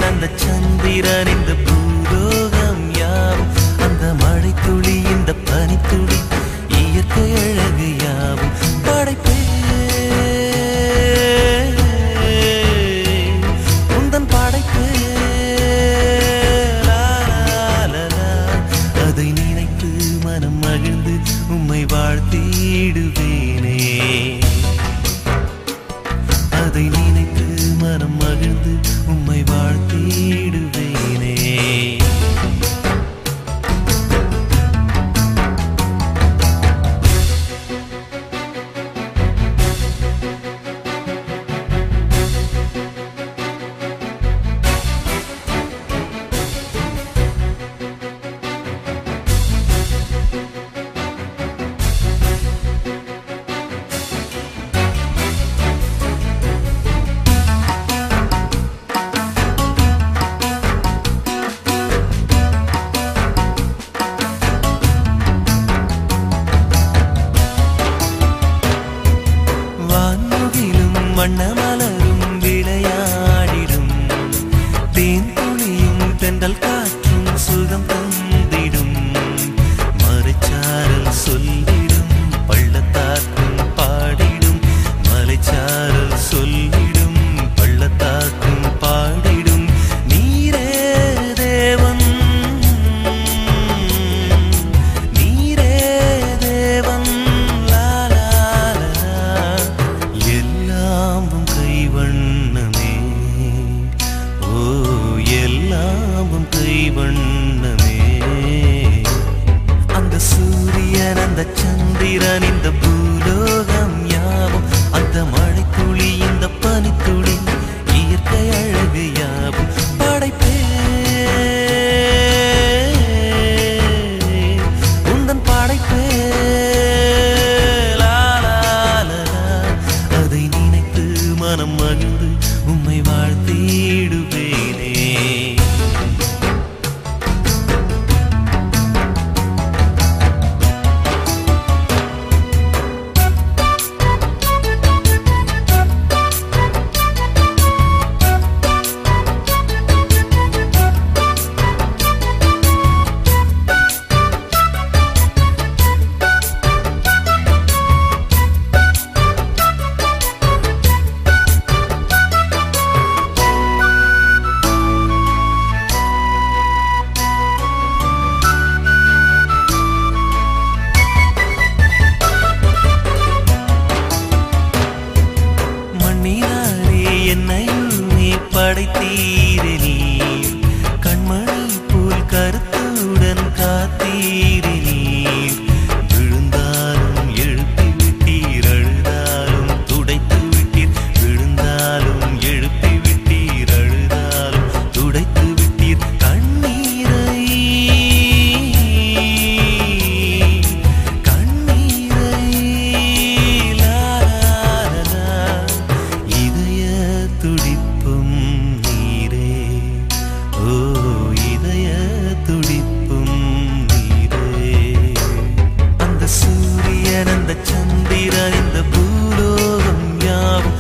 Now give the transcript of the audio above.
சூரியன் அந்த சந்திரன் இந்த பூலோகம் யாவும் அந்த மழை துளி இந்த பனித்துளி இயற்கை அழகு யாவும் படைப்பே உந்தன் படைப்பே அதை நினைத்து மனம் மகிழ்ந்து உம்மை வாழ்த்திடுவேனே அதை நினைத்து மனம் மகிழ்ந்து உம்மை வாழ்த்திடுவேனே வண்ணமலரும் விளையாடிடும் தேன் துளியும் தென்றல் காற்றும் சுகம் தந்திடும் மலைச்சாரல் சொல்லிடும் பள்ளத்தாக்கும் பாடிடும் மலைச்சாரல் சொல்லிடும் பள்ளத்தாக்கும் பாடிடும் நீரே தேவன் நீரே தேவன் எல்லாமும் கைவண்ணமே ஓ எல்லாமும் கைவண்ணமே அந்த சூரியன் அந்த சந்திரன் இந்த பூலோகம் யாவும் அந்த மழை துளி இந்த பனித்துளி இயற்கை அழகு யாவும் படைப்பே உந்தன் படைப்பே மனம் மகிழ்ந்து உம்மை வாழ்த்திடுவேனே என்னையுமே படைத்தீரே நீர் கண்மணி போல் கருத்துடன் காத்தீரே நீர் விழுந்தாலும் எழுப்பி விட்டீர் அழுதாலும் துடைத்து விட்டீர் விழுந்தாலும் எழுப்பி விட்டீர் அழுதாலும் துடைத்து விட்டீர் கண்ணீரை துடிப்பும் நீரே ஓ இதய துடிப்பும் நீரே அந்த சூரியன் அந்த சந்திரன் இந்த பூலோகம் யாவும்